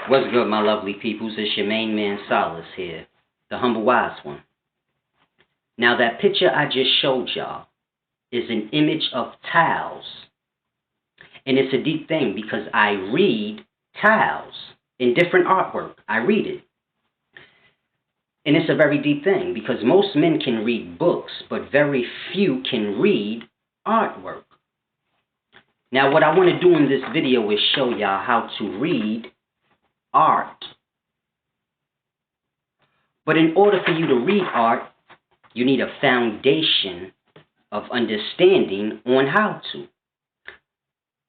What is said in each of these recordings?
What's good, my lovely peoples? It's your main man, Solace here, the humble wise one. Now, that picture I just showed y'all is an image of tiles. And it's a deep thing because I read tiles in different artwork. I read it. And it's a very deep thing because most men can read books, but very few can read artwork. Now, what I want to do in this video is show y'all how to read art. But in order for you to read art, you need a foundation of understanding on how to.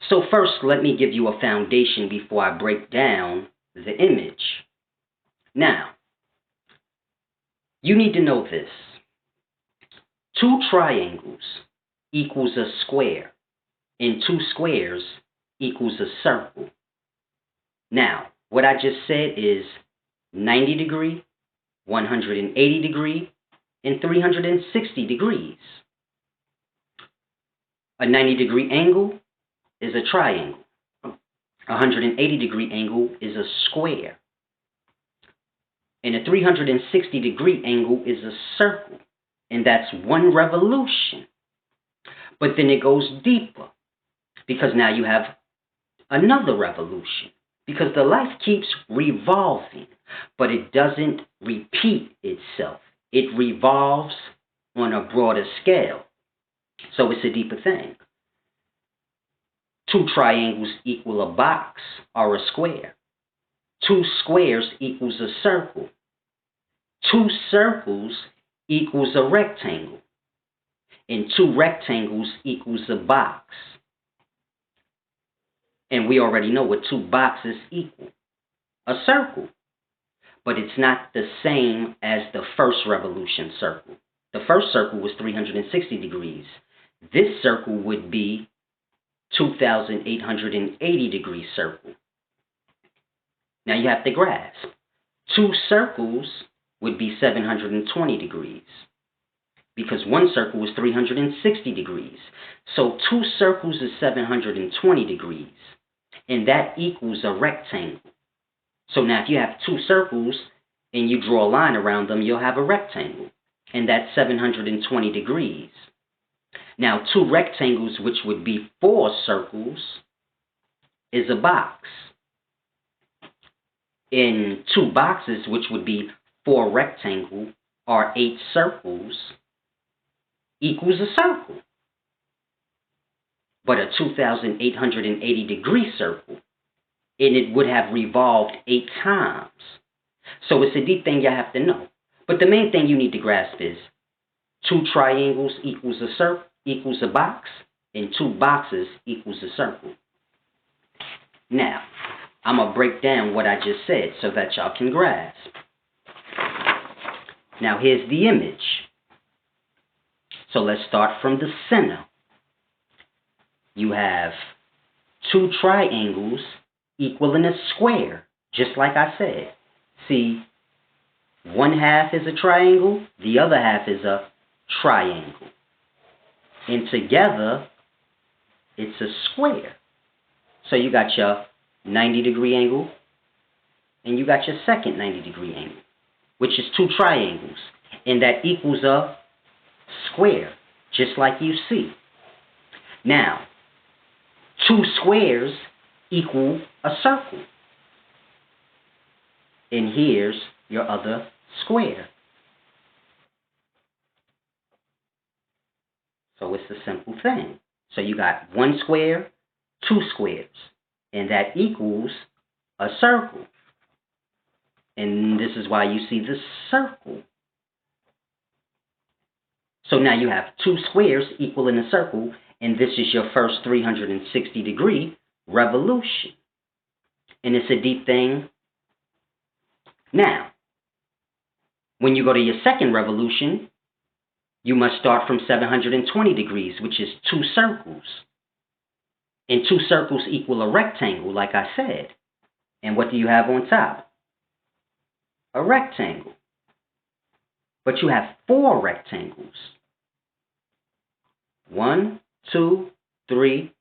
So first, let me give you a foundation before I break down the image. Now, you need to know this. 2 triangles equals a square, and 2 squares equals a circle. Now, what I just said is 90 degree, 180 degree, and 360 degrees. A 90-degree angle is a triangle. A 180-degree angle is a square. And a 360-degree angle is a circle. And that's one revolution. But then it goes deeper. Because now you have another revolution. Because the life keeps revolving. But it doesn't repeat itself. It revolves on a broader scale. So it's a deeper thing. 2 triangles equal a box or a square. 2 squares equals a circle. 2 circles equals a rectangle. And 2 rectangles equals a box. And we already know what 2 boxes equal. A circle. But it's not the same as the first revolution circle. The first circle was 360 degrees. This circle would be 2,880 degree circle. Now you have to grasp. 2 circles would be 720 degrees. Because one circle is 360 degrees. So 2 circles is 720 degrees. And that equals a rectangle. So now if you have 2 circles and you draw a line around them, you'll have a rectangle. And that's 720 degrees. Now 2 rectangles, which would be 4 circles, is a box. In 2 boxes, which would be 4 rectangles or 8 circles, equals a circle. But a 2,880 degree circle, and it would have revolved 8 times. So it's a deep thing you have to know. But the main thing you need to grasp is 2 triangles equals a circle, equals a box, and 2 boxes equals a circle. Now, I'm going to break down what I just said so that y'all can grasp. Now, here's the image. So let's start from the center. You have 2 triangles equaling a square, just like I said. See, one half is a triangle, the other half is a triangle. And together, it's a square. So you got your 90-degree angle, and you got your second 90-degree angle, which is 2 triangles. And that equals a square, just like you see. Now, 2 squares equal a circle. And here's your other square. So it's a simple thing. So you got 1 square, 2 squares, and that equals a circle. And this is why you see the circle. So now you have 2 squares equaling a circle, and this is your first 360-degree revolution. And it's a deep thing. Now, when you go to your second revolution, you must start from 720 degrees, which is 2 circles. And 2 circles equal a rectangle, like I said. And what do you have on top? A rectangle. But you have 4 rectangles. 1, 2, 3,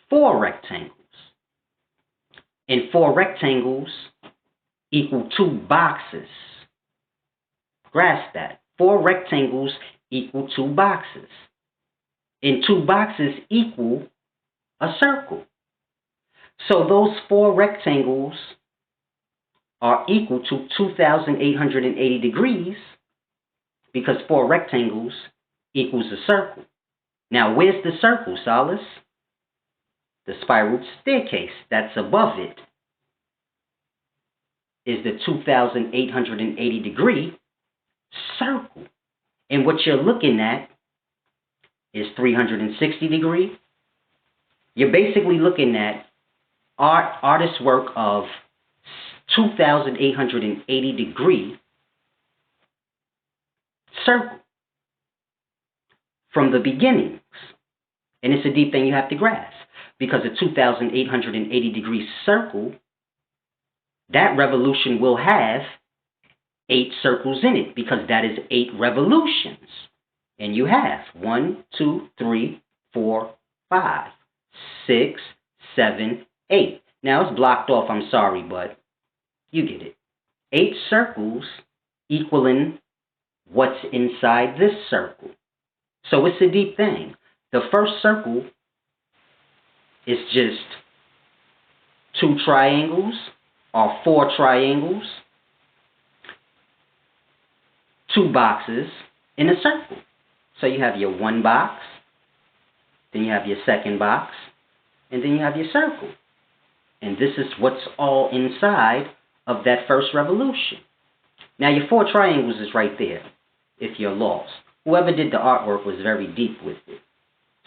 4 rectangles. And 4 rectangles equal 2 boxes. Grasp that. 4 rectangles equal 2 boxes. And 2 boxes equal a circle. So those 4 rectangles are equal to 2,880 degrees because 4 rectangles equals a circle. Now, where's the circle, Solace? The spiral staircase that's above it is the 2,880 degree circle. And what you're looking at is 360 degree. You're basically looking at artist's work of 2,880 degree circle from the beginnings. And it's a deep thing you have to grasp, because a 2,880 degree circle, that revolution will have 8 circles in it, because that is 8 revolutions. And you have 1, 2, 3, 4, 5, 6, 7, 8. Now it's blocked off, I'm sorry, but you get it. 8 circles equaling what's inside this circle. So it's a deep thing. The first circle is just 2 triangles or 4 triangles, 2 boxes in a circle. So you have your 1 box, then you have your second box, and then you have your circle. And this is what's all inside of that first revolution. Now your 4 triangles is right there if you're lost. Whoever did the artwork was very deep with it.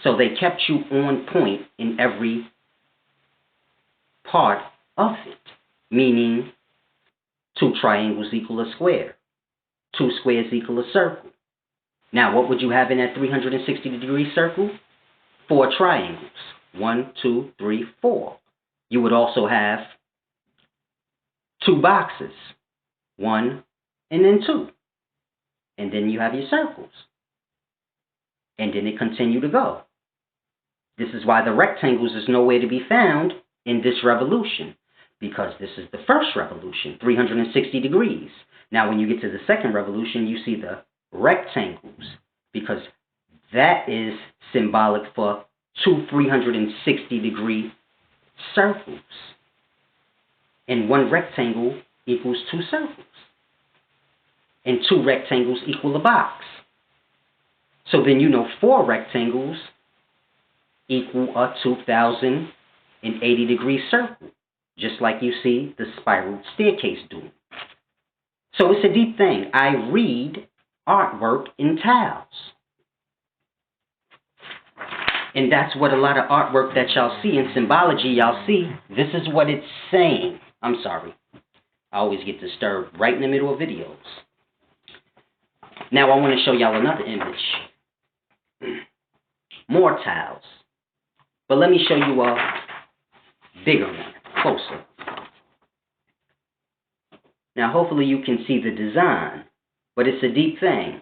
So they kept you on point in every part of it. Meaning 2 triangles equal a square. 2 squares equal a circle. Now what would you have in that 360 degree circle? 4 triangles. 1, 2, 3, 4. You would also have 2 boxes. 1 and then 2. And then you have your circles. And then it continue to go. This is why the rectangles is nowhere to be found in this revolution, because this is the first revolution, 360 degrees. Now when you get to the second revolution, you see the rectangles, because that is symbolic for 2 360 degree circles. And 1 rectangle equals 2 circles. And 2 rectangles equal a box. So then you know 4 rectangles equal a 2,080 degree circle, just like you see the spiral staircase doing. So it's a deep thing. I read artwork in tiles. And that's what a lot of artwork that y'all see in symbology, y'all see, this is what it's saying. I'm sorry. I always get disturbed right in the middle of videos. Now I want to show y'all another image. More tiles. But let me show you a bigger one, closer. Now hopefully you can see the design, but it's a deep thing.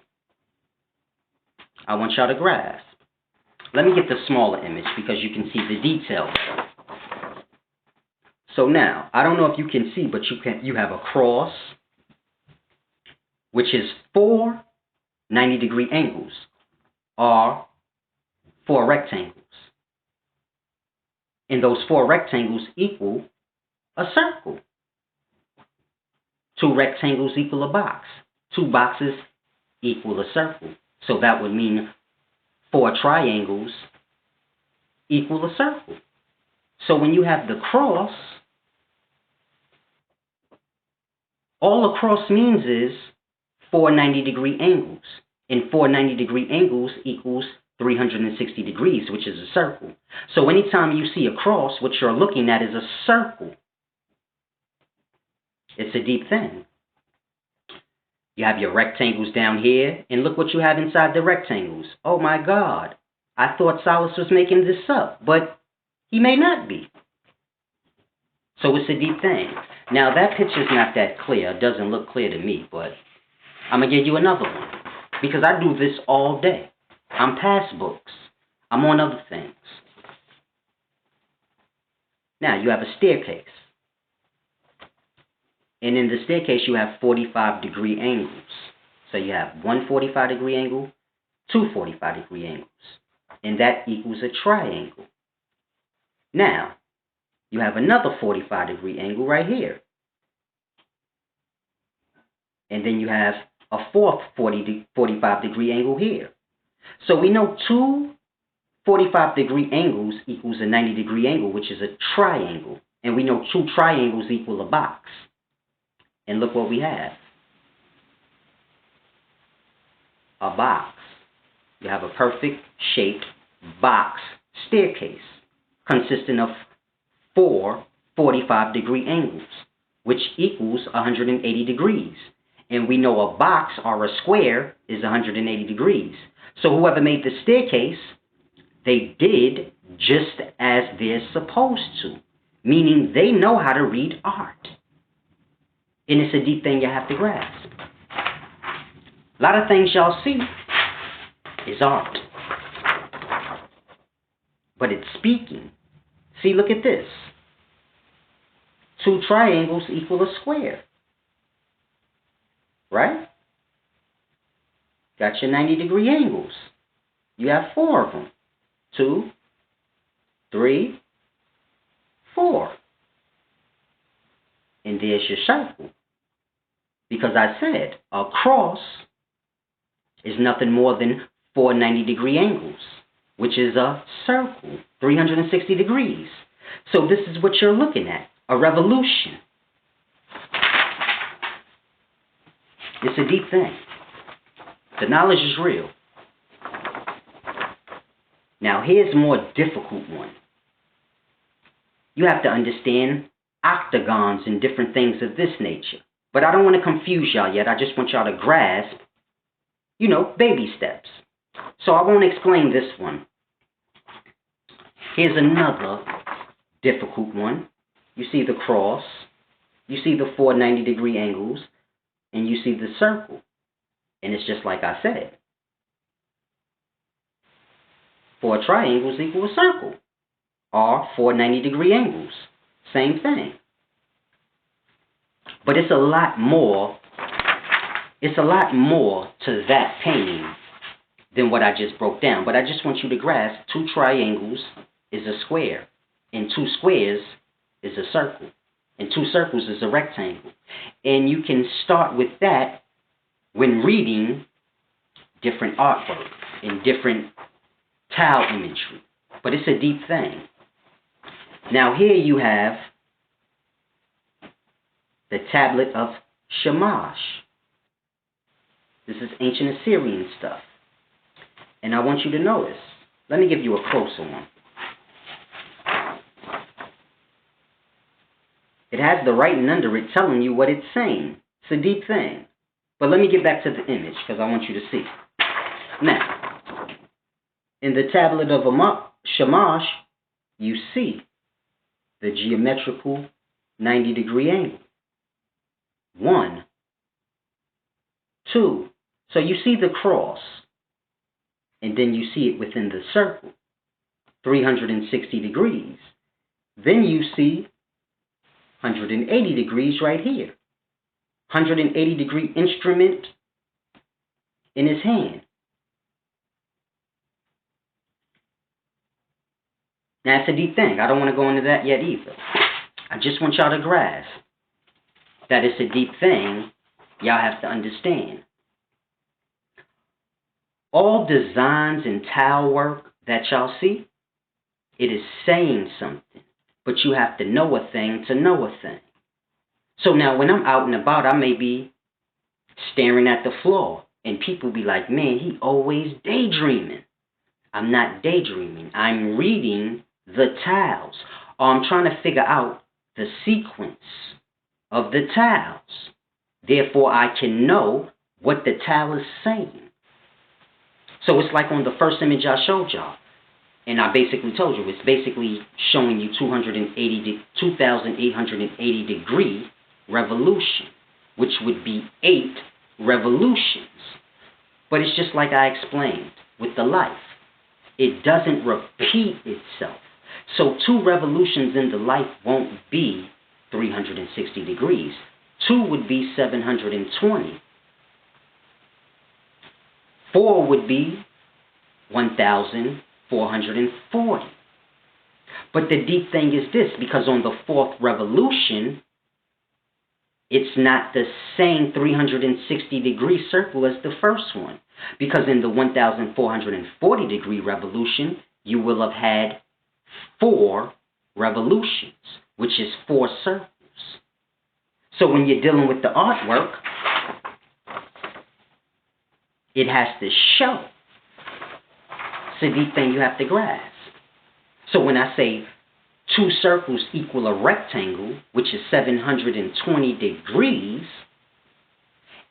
I want y'all to grasp. Let me get the smaller image because you can see the detail. So now, I don't know if you can see, but you have a cross, which is 4 90-degree angles, or 4 rectangles. And those 4 rectangles equal a circle. 2 rectangles equal a box. 2 boxes equal a circle. So that would mean 4 triangles equal a circle. So when you have the cross, all a cross means is 4 90-degree angles. And 4 90-degree angles equals 360 degrees, which is a circle. So anytime you see a cross, what you're looking at is a circle. It's a deep thing. You have your rectangles down here, and look what you have inside the rectangles. Oh my God, I thought Solace was making this up, but he may not be. So it's a deep thing. Now that picture's not that clear. It doesn't look clear to me, but I'm going to give you another one, because I do this all day. I'm past books. I'm on other things. Now you have a staircase. And in the staircase, you have 45-degree angles. So you have one 45-degree angle, two 45-degree angles. And that equals a triangle. Now, you have another 45-degree angle right here. And then you have a fourth 45-degree angle here. So we know two 45-degree angles equals a 90-degree angle, which is a triangle. And we know two triangles equal a box. And look what we have. A box. You have a perfect shaped box staircase consisting of four 45-degree angles, which equals 180 degrees. And we know a box or a square is 180 degrees. So whoever made the staircase, they did just as they're supposed to, meaning they know how to read art. And it's a deep thing you have to grasp. A lot of things y'all see is art. But it's speaking. See, look at this. Two triangles equal a square. Right? Got your 90-degree angles. You have four of them. 2, 3, 4. And there's your circle. Because I said a cross is nothing more than four 90-degree angles, which is a circle, 360 degrees. So this is what you're looking at, a revolution. It's a deep thing. The knowledge is real. Now here's a more difficult one. You have to understand octagons and different things of this nature. But I don't want to confuse y'all yet. I just want y'all to grasp, baby steps. So I won't explain this one. Here's another difficult one. You see the cross. You see the four 90-degree angles. And you see the circle. And it's just like I said. Four triangles equal a circle. Or four 90-degree angles. Same thing. But it's a lot more to that painting than what I just broke down. But I just want you to grasp two triangles is a square. And two squares is a circle. And two circles is a rectangle. And you can start with that when reading different artwork and different tile imagery. But it's a deep thing. Now here you have the tablet of Shamash. This is ancient Assyrian stuff. And I want you to notice. Let me give you a closer one. It has the writing under it telling you what it's saying. It's a deep thing. But let me get back to the image because I want you to see. Now, in the tablet of Shamash, you see the geometrical 90-degree angle. 1, 2. So you see the cross. And then you see it within the circle. 360 degrees. Then you see 180 degrees right here. 180-degree instrument in his hand. Now, it's a deep thing. I don't want to go into that yet either. I just want y'all to grasp that it's a deep thing y'all have to understand. All designs and tile work that y'all see, it is saying something. But you have to know a thing to know a thing. So now when I'm out and about, I may be staring at the floor. And people be like, man, he always daydreaming. I'm not daydreaming. I'm reading the tiles. Or I'm trying to figure out the sequence of the tiles. Therefore, I can know what the tile is saying. So it's like on the first image I showed y'all. And I basically told you, it's basically showing you 2,880 degree revolution, which would be 8 revolutions. But it's just like I explained with the life. It doesn't repeat itself. So 2 revolutions in the life won't be 360 degrees. 2 would be 720. 4 would be 1,440. But the deep thing is this, because on the fourth revolution, it's not the same 360-degree circle as the first one. Because in the 1,440-degree revolution, you will have had 4 revolutions, which is 4 circles. So when you're dealing with the artwork, it has to show. It's a deep thing you have to grasp. So when I say 2 circles equal a rectangle, which is 720 degrees,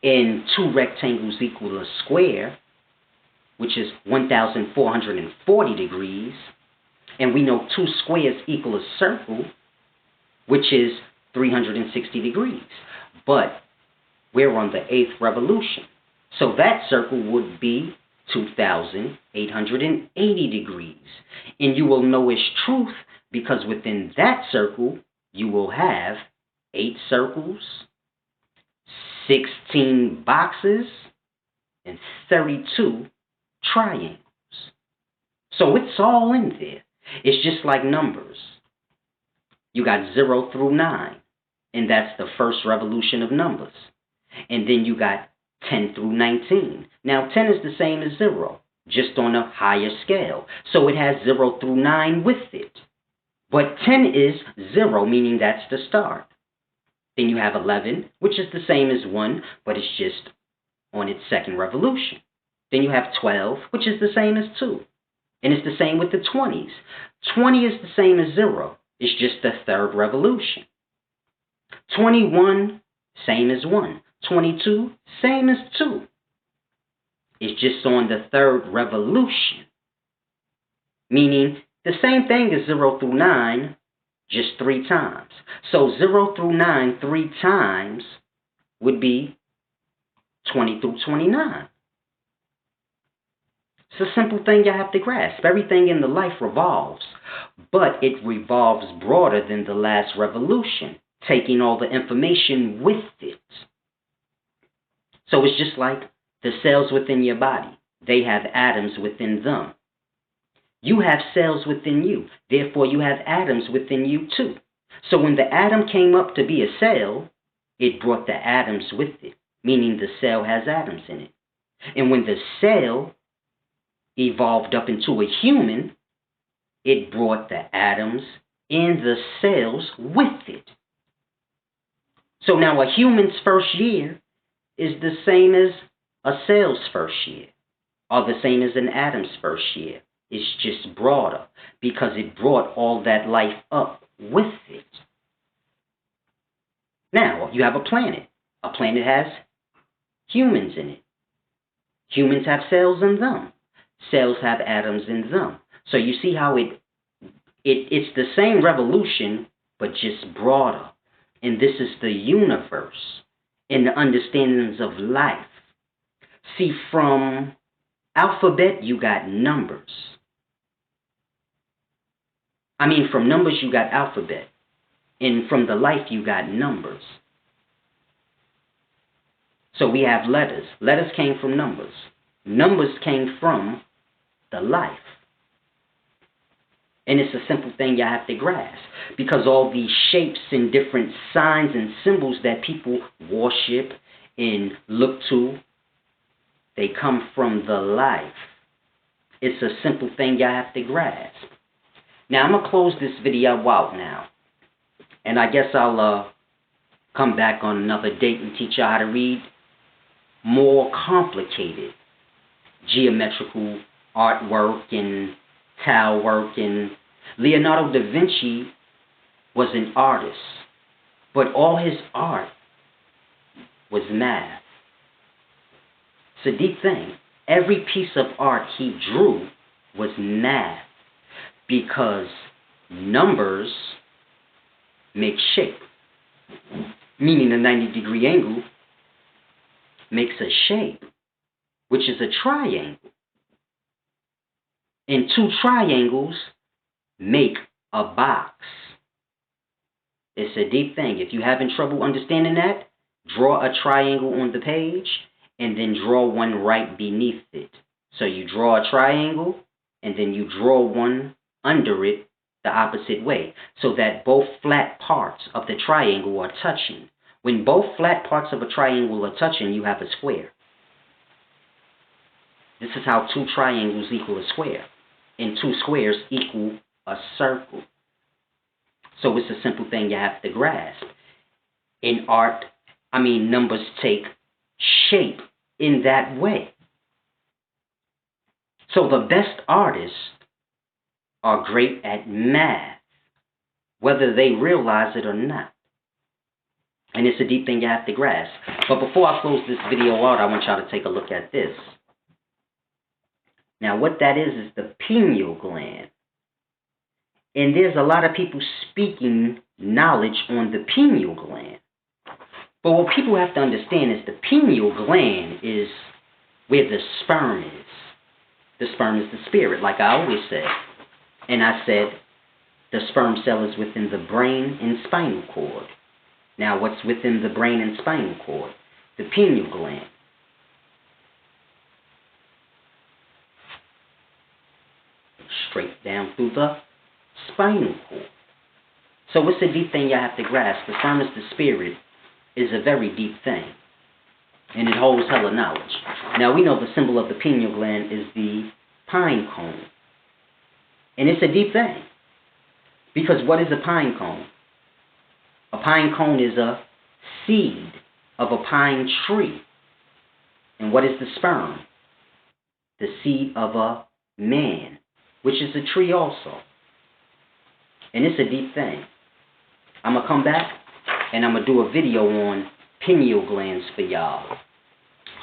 and 2 rectangles equal a square, which is 1,440 degrees, and we know 2 squares equal a circle, which is 360 degrees. But we're on the 8th revolution. So that circle would be 2,880 degrees. And you will know its truth because within that circle, you will have 8 circles, 16 boxes, and 32 triangles. So it's all in there. It's just like numbers. You got 0 through 9, and that's the first revolution of numbers. And then you got 10 through 19. Now 10 is the same as 0, just on a higher scale. So it has 0 through 9 with it. But 10 is 0, meaning that's the start. Then you have 11, which is the same as 1, but it's just on its second revolution. Then you have 12, which is the same as 2. And it's the same with the 20s. 20 is the same as 0. It's just the third revolution. 21, same as 1. 22, same as 2. It's just on the third revolution. Meaning the same thing as 0 through 9, just 3 times. So 0 through 9 3 times would be 20 through 29. It's a simple thing you have to grasp. Everything in the life revolves, but it revolves broader than the last revolution, taking all the information with it. So it's just like the cells within your body. They have atoms within them. You have cells within you. Therefore, you have atoms within you too. So when the atom came up to be a cell, it brought the atoms with it, meaning the cell has atoms in it. And when the cell evolved up into a human, it brought the atoms and the cells with it. So now a human's first year is the same as a cell's first year, or the same as an atom's first year. It's just broader because it brought all that life up with it. Now, you have a planet. A planet has humans in it. Humans have cells in them. Cells have atoms in them. So you see how it's the same revolution, but just broader. And this is the universe and the understandings of life. See, from alphabet, you got numbers. From numbers, you got alphabet. And from the life, you got numbers. So we have letters. Letters came from numbers. Numbers came from the life. And it's a simple thing you have to grasp. Because all these shapes and different signs and symbols that people worship and look to, they come from the life. It's a simple thing you have to grasp. Now, I'm going to close this video out now. And I guess I'll come back on another date and teach you how to read more complicated geometrical artwork and tile work. And Leonardo da Vinci was an artist, but all his art was math. It's a deep thing. Every piece of art he drew was math, because numbers make shape, meaning a 90-degree angle makes a shape, which is a triangle. And 2 triangles make a box. It's a deep thing. If you're having trouble understanding that, draw a triangle on the page, and then draw one right beneath it. So you draw a triangle, and then you draw one under it the opposite way, so that both flat parts of the triangle are touching. When both flat parts of a triangle are touching, you have a square. This is how two triangles equal a square, and two squares equal a circle. So it's a simple thing you have to grasp. In art, numbers take shape in that way. So the best artists are great at math, whether they realize it or not. And it's a deep thing you have to grasp. But before I close this video out, I want y'all to take a look at this. Now, what that is the pineal gland. And there's a lot of people speaking knowledge on the pineal gland. But what people have to understand is the pineal gland is where the sperm is. The sperm is the spirit, like I always say. And I said the sperm cell is within the brain and spinal cord. Now, what's within the brain and spinal cord? The pineal gland. Straight down through the spinal cord. So it's a deep thing you have to grasp. The sperm is the spirit is a very deep thing. And it holds hella knowledge. Now, we know the symbol of the pineal gland is the pine cone. And it's a deep thing. Because what is a pine cone? A pine cone is a seed of a pine tree. And what is the sperm? The seed of a man, which is a tree also. And it's a deep thing. I'm going to come back and I'm going to do a video on pineal glands for y'all.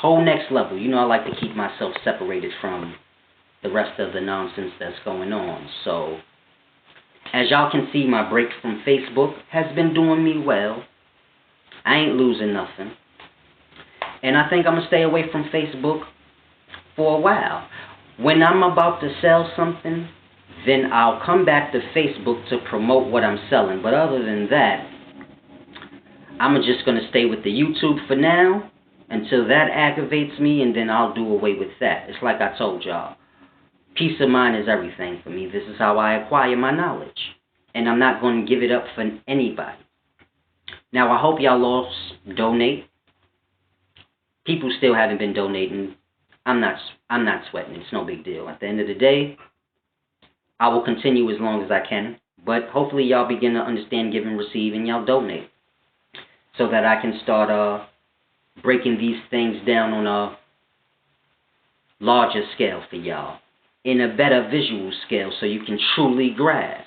Whole next level. You know I like to keep myself separated from the rest of the nonsense that's going on. So, as y'all can see, my break from Facebook has been doing me well. I ain't losing nothing. And I think I'm going to stay away from Facebook for a while. When I'm about to sell something, then I'll come back to Facebook to promote what I'm selling. But other than that, I'm just going to stay with the YouTube for now until that aggravates me, and then I'll do away with that. It's like I told y'all. Peace of mind is everything for me. This is how I acquire my knowledge. And I'm not going to give it up for anybody. Now, I hope y'all all donate. People still haven't been donating. I'm not sweating. It's no big deal. At the end of the day, I will continue as long as I can. But hopefully y'all begin to understand give and receive, and y'all donate. So that I can start breaking these things down on a larger scale for y'all. In a better visual scale so you can truly grasp.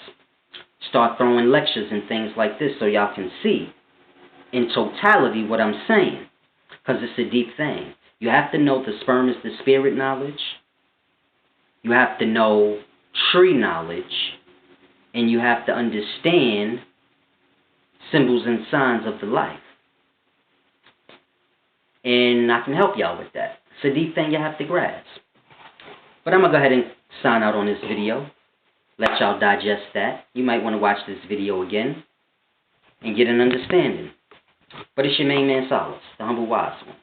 Start throwing lectures and things like this so y'all can see in totality what I'm saying. Because it's a deep thing. You have to know the sperm is the spirit knowledge. You have to know tree knowledge. And you have to understand symbols and signs of the life. And I can help y'all with that. It's a deep thing you have to grasp. But I'm going to go ahead and sign out on this video. Let y'all digest that. You might want to watch this video again and get an understanding. But it's your main man, Solace, the humble wise one.